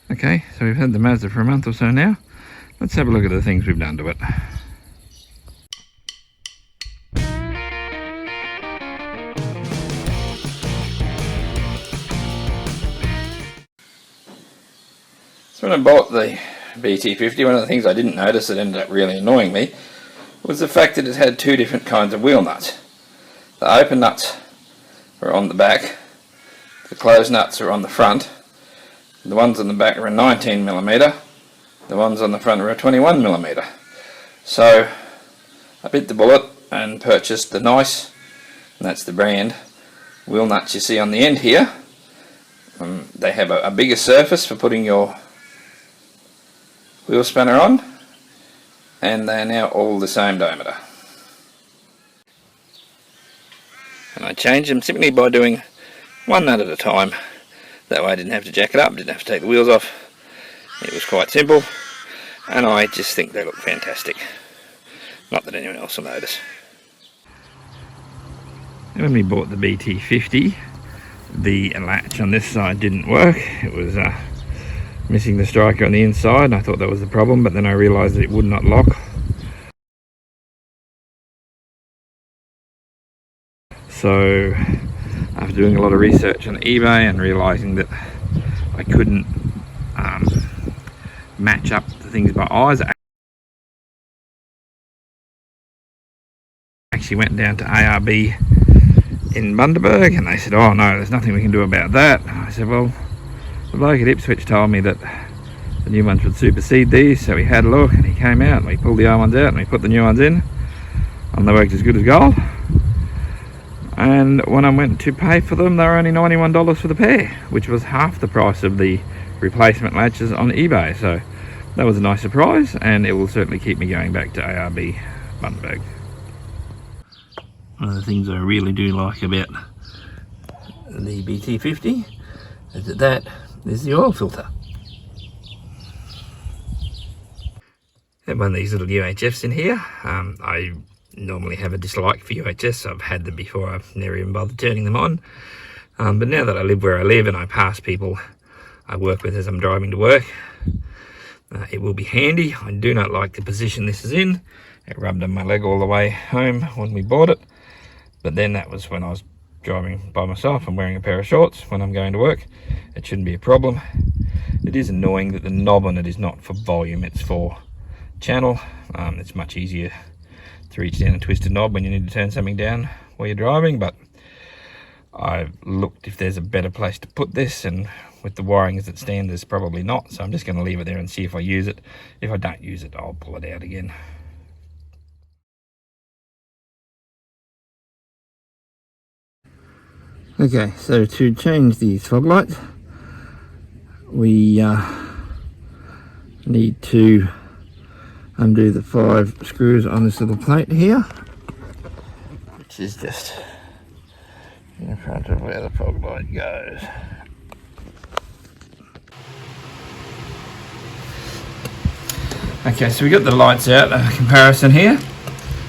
Okay, so we've had the Mazda for a month or so now. Let's have a look at the things we've done to it. So when I bought the BT50, one of the things I didn't notice that ended up really annoying me was the fact that it had two different kinds of wheel nuts. The open nuts are on the back, the closed nuts are on the front. The ones on the back are a 19mm, the ones on the front are a 21mm. So I bit the bullet and purchased the nice, and that's the brand, wheel nuts you see on the end here. They have a bigger surface for putting your wheel spanner on, and they are now all the same diameter. And I changed them simply by doing one nut at a time. That way I didn't have to jack it up, didn't have to take the wheels off. It was quite simple, and I just think they look fantastic. Not that anyone else will notice. And when we bought the BT50, the latch on this side didn't work. It was missing the striker on the inside, and I thought that was the problem, but then I realised that it would not lock. So after doing a lot of research on eBay and realising that I couldn't match up the things by eyes, I actually went down to ARB in Bundaberg, and they said, oh no, there's nothing we can do about that. I said, well, the bloke at Ipswich told me that the new ones would supersede these, so we had a look, and he came out and we pulled the old ones out and we put the new ones in, and they worked as good as gold. And when I went to pay for them, they were only $91 for the pair, which was half the price of the replacement latches on eBay. So that was a nice surprise, and it will certainly keep me going back to ARB Bundaberg. One of the things I really do like about the BT50 is that is the oil filter. Have one of these little UHFs in here. I normally have a dislike for UHFs. I've had them before, I've never even bothered turning them on. But now that I live where I live and I pass people I work with as I'm driving to work, it will be handy. I do not like the position this is in. It rubbed on my leg all the way home when we bought it. But then that was when I was driving by myself and wearing a pair of shorts when I'm going to work. It shouldn't be a problem. It is annoying that the knob on it is not for volume, it's for channel. It's much easier to reach down and twist a knob when you need to turn something down while you're driving, but I've looked if there's a better place to put this, and with the wiring as it stands, there's probably not, so I'm just going to leave it there and see if I use it. If I don't use it, I'll pull it out again. Okay, so to change these fog lights, we need to undo the 5 screws on this little plate here, which is just in front of where the fog light goes. Okay, so we got the lights out, a comparison here.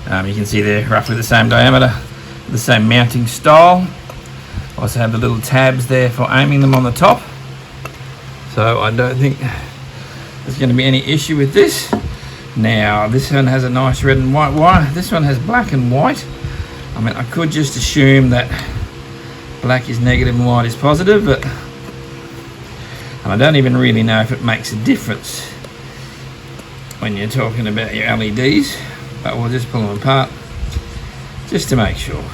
You can see they're roughly the same diameter, the same mounting style. Also have the little tabs there for aiming them on the top. So I don't think there's going to be any issue with this. Now this one has a nice red and white wire. This one has black and white. I mean, I could just assume that black is negative and white is positive, but and I don't even really know if it makes a difference when you're talking about your LEDs, but we'll just pull them apart just to make sure.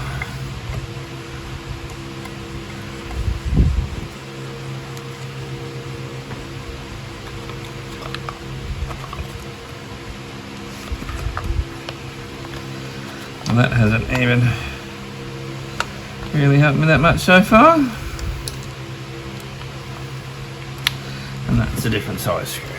And that hasn't even really helped me that much so far. And that's a different size screw.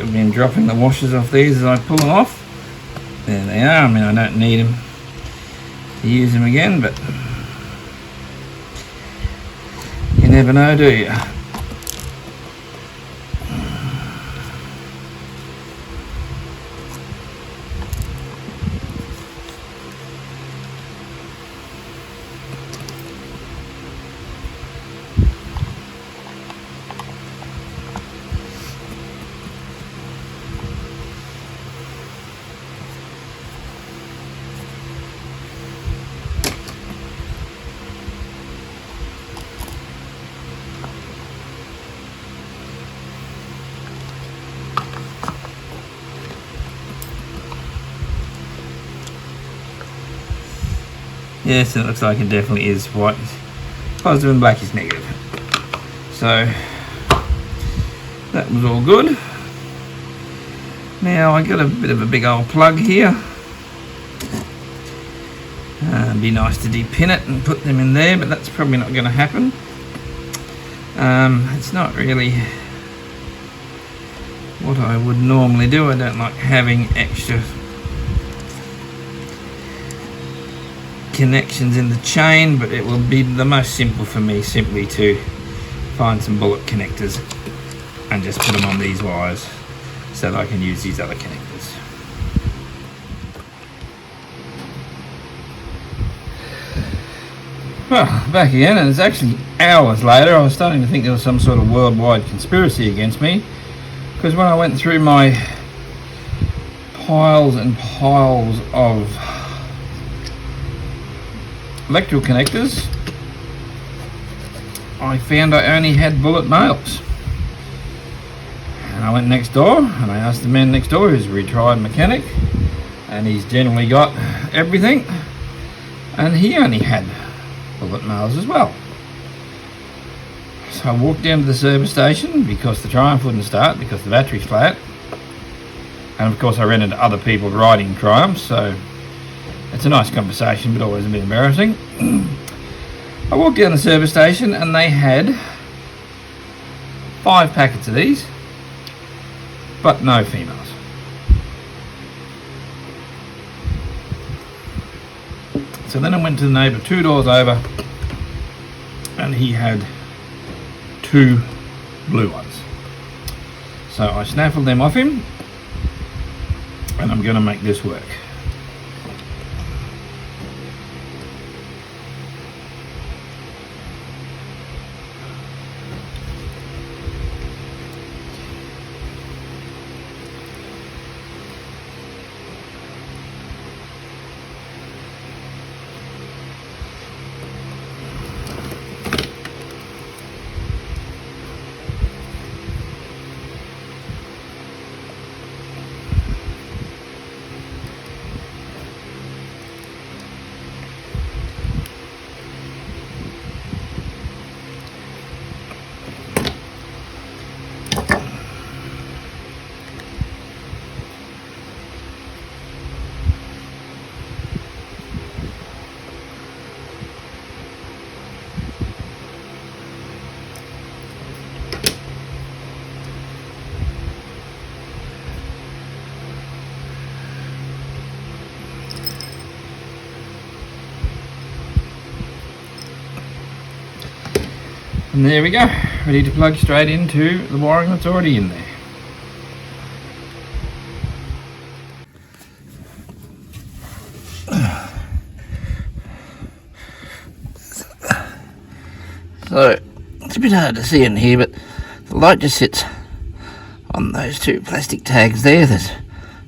I've been dropping the washers off these as I pull them off. There they are. I mean, I don't need them to use them again, but you never know, do you? Yes, and it looks like it definitely is white is positive and black is negative. So that was all good. Now I got a bit of a big old plug here. It'd be nice to depin it and put them in there, but that's probably not going to happen. It's not really what I would normally do. I don't like having extra connections in the chain, but it will be the most simple for me simply to find some bullet connectors and just put them on these wires so that I can use these other connectors. Well, back again, and it's actually hours later. I was starting to think there was some sort of worldwide conspiracy against me, because when I went through my piles and piles of electrical connectors, I found I only had bullet nails. And I went next door and I asked the man next door, who's a retired mechanic, and he's generally got everything, and he only had bullet nails as well. So I walked down to the service station because the Triumph wouldn't start because the battery's flat, and of course I ran into other people riding Triumphs, so it's a nice conversation, but always a bit embarrassing. I walked down the service station and they had 5 packets of these, but no females. So then I went to the neighbour 2 doors over and he had 2 blue ones. So I snaffled them off him and I'm going to make this work. And there we go, ready to plug straight into the wiring that's already in there. So, it's a bit hard to see in here, but the light just sits on those 2 plastic tags there. There's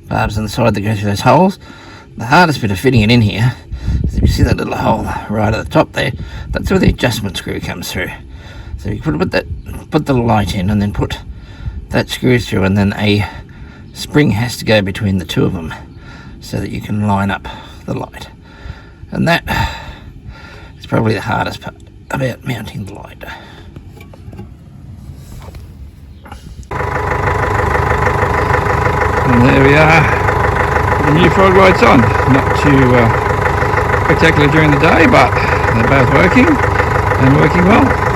barbs on the side that go through those holes. The hardest bit of fitting it in here is if you see that little hole right at the top there, that's where the adjustment screw comes through. So you put the light in and then put that screw through, and then a spring has to go between the 2 of them so that you can line up the light. And that is probably the hardest part about mounting the light. And there we are, the new fog lights on. Not too spectacular during the day, but they're both working and working well.